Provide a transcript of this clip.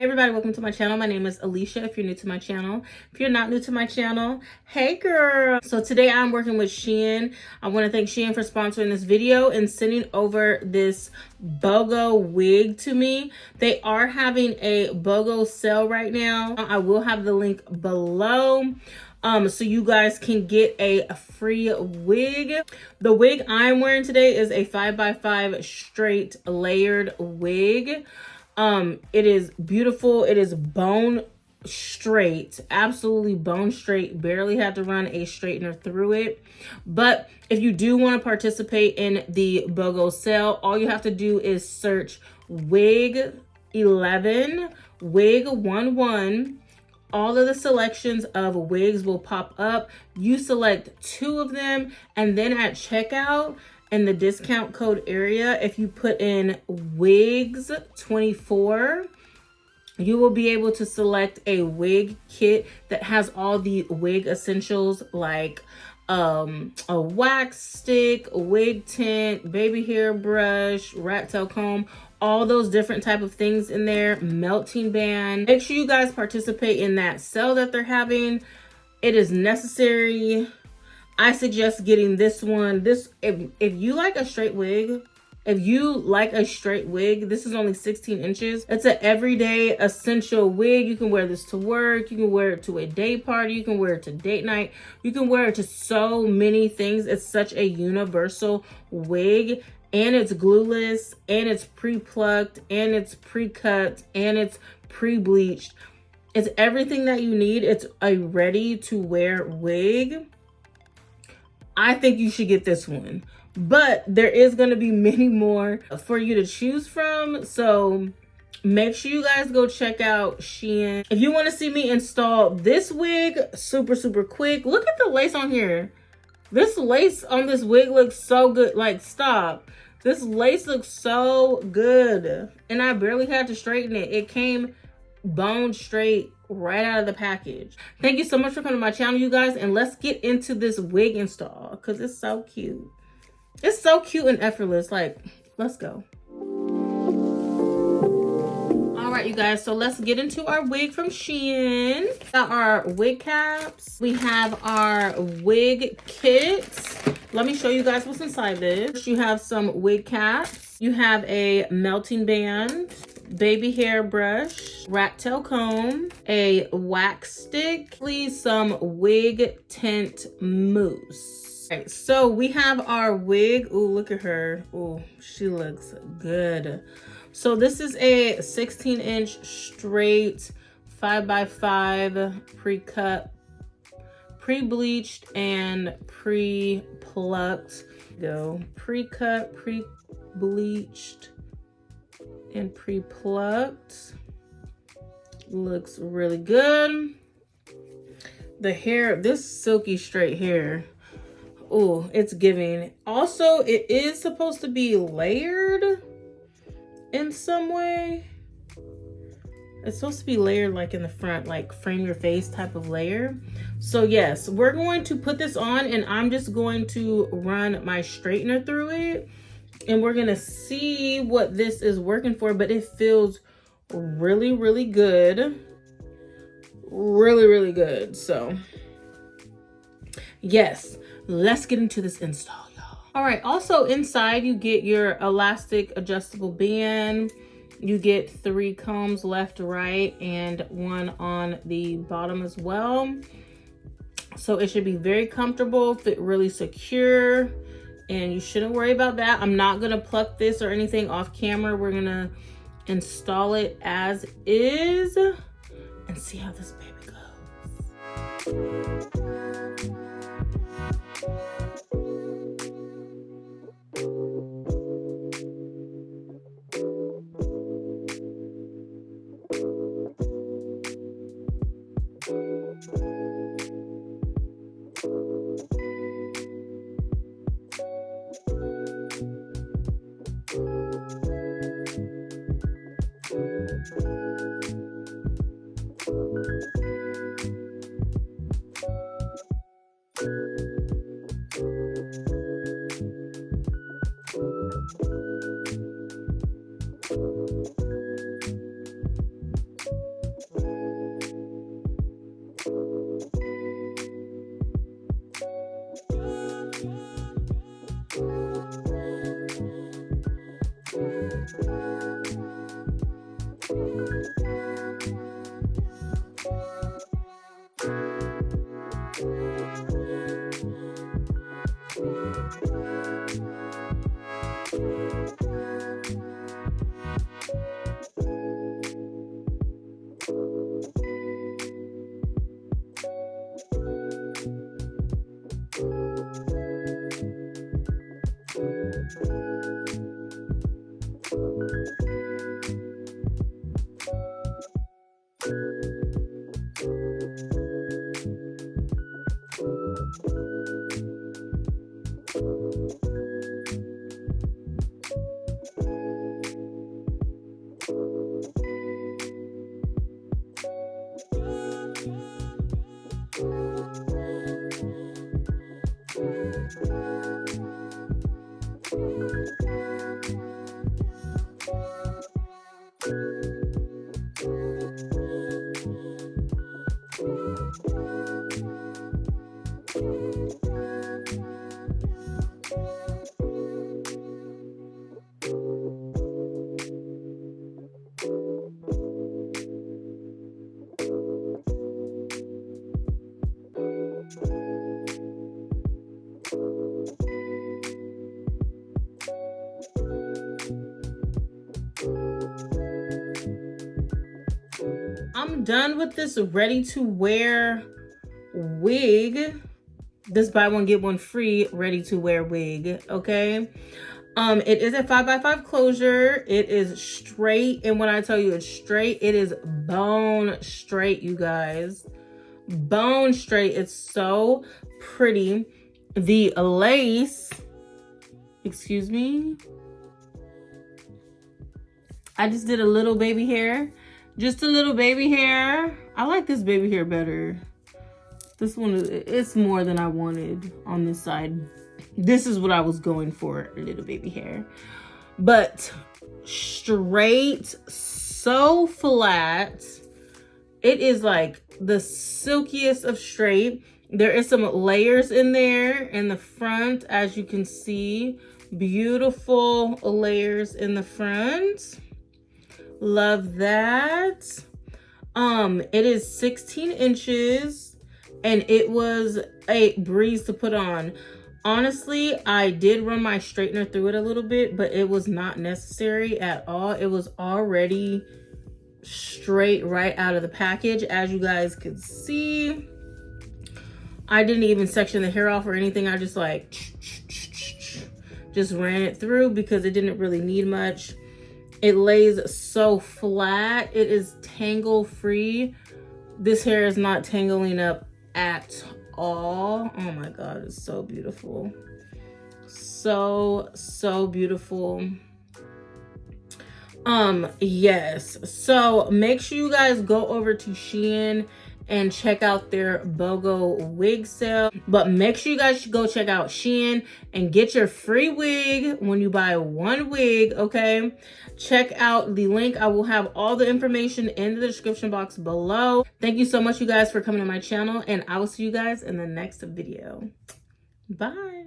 Hey everybody, welcome to my channel. My name is Alishia if you're new to my channel. If you're not new to my channel, hey girl. So today I'm working with SHEIN. I want to thank SHEIN for sponsoring this video and sending over this BOGO wig to me. They are having a BOGO sale right now. I will have the link below. So you guys can get a free wig. The wig I'm wearing today is a 5x5 straight layered wig. It is beautiful. It is bone straight, absolutely bone straight. Barely had to run a straightener through it. But if you do want to participate in the BOGO sale, all you have to do is search wig 11, wig 11. All of the selections of wigs will pop up. You select 2 of them, and then at checkout in the discount code area, if you put in Wigs 24, you will be able to select a wig kit that has all the wig essentials like a wax stick, a wig tint, baby hair brush, rat tail comb, all those different type of things in there, melting band. Make sure you guys participate in that sale that they're having. It is necessary. I suggest getting this one. If you like a straight wig, this is only 16 inches. It's an everyday essential wig. You can wear this to work. You can wear it to a day party. You can wear it to date night. You can wear it to so many things. It's such a universal wig. And it's glueless, and it's pre-plucked, and it's pre-cut, and it's pre-bleached. It's everything that you need. It's a ready-to-wear wig. I think you should get this one. But there is going to be many more for you to choose from. So make sure you guys go check out SHEIN. If you want to see me install this wig super quick, look at the lace on here. This lace on this wig looks so good. Like, stop. This lace looks so good. And I barely had to straighten it. It came bone straight right out of the package. Thank you so much for coming to my channel, you guys. And let's get into this wig install because it's so cute. It's so cute and effortless. Like, let's go. All right, you guys, so let's get into our wig from SHEIN. Got our wig caps. We have our wig kits. Let me show you guys what's inside this. You have some wig caps. You have a melting band, baby hair brush, rat tail comb, a wax stick, please, some wig tint mousse. Okay, so we have our wig. Ooh, look at her. Ooh, she looks good. So this is a 16-inch straight 5x5 pre-cut, pre-bleached, and pre-plucked. Go pre-cut, pre-bleached, and pre-plucked. Looks really good. The hair, this silky straight hair, oh, it's giving. Also, it is supposed to be layered in some way. It's supposed to be layered like in the front, like frame your face type of layer. So yes, we're going to put this on and I'm just going to run my straightener through it and we're gonna see what this is working for, but it feels really good. Really good. So yes, let's get into this install, y'all. All right, also inside you get your elastic adjustable band. You get 3 combs left, right, and 1 on the bottom as well. So it should be very comfortable, fit really secure, and you shouldn't worry about that. I'm not gonna pluck this or anything off camera. We're gonna install it as is and see how this baby goes. I'm done with this ready to wear wig. This buy one get one free ready to wear wig, okay? It is a 5x5 closure. It is straight, and when I tell you it's straight, it is bone straight, you guys. Bone straight. It's so pretty. The lace, excuse me, I just did a little baby hair. Just a little baby hair. I like this baby hair better. This one, it's more than I wanted on this side. This is what I was going for, a little baby hair. But straight, so flat. It is like the silkiest of straight. There is some layers in there in the front, as you can see. Beautiful layers in the front. Love that. It is 16 inches and it was a breeze to put on. Honestly, I did run my straightener through it a little bit, but it was not necessary at all. It was already straight right out of the package, as you guys could see. I didn't even section the hair off or anything. I just like just ran it through because it didn't really need much. It lays so flat. It is tangle free. This hair is not tangling up at all. Oh my God, it's so beautiful. So beautiful. Yes. So make sure you guys go over to SHEIN and check out their BOGO wig sale. But make sure you guys go check out SHEIN and get your free wig when you buy one wig, okay? Check out the link. I will have all the information in the description box below. Thank you so much, you guys, for coming to my channel, and I will see you guys in the next video. Bye.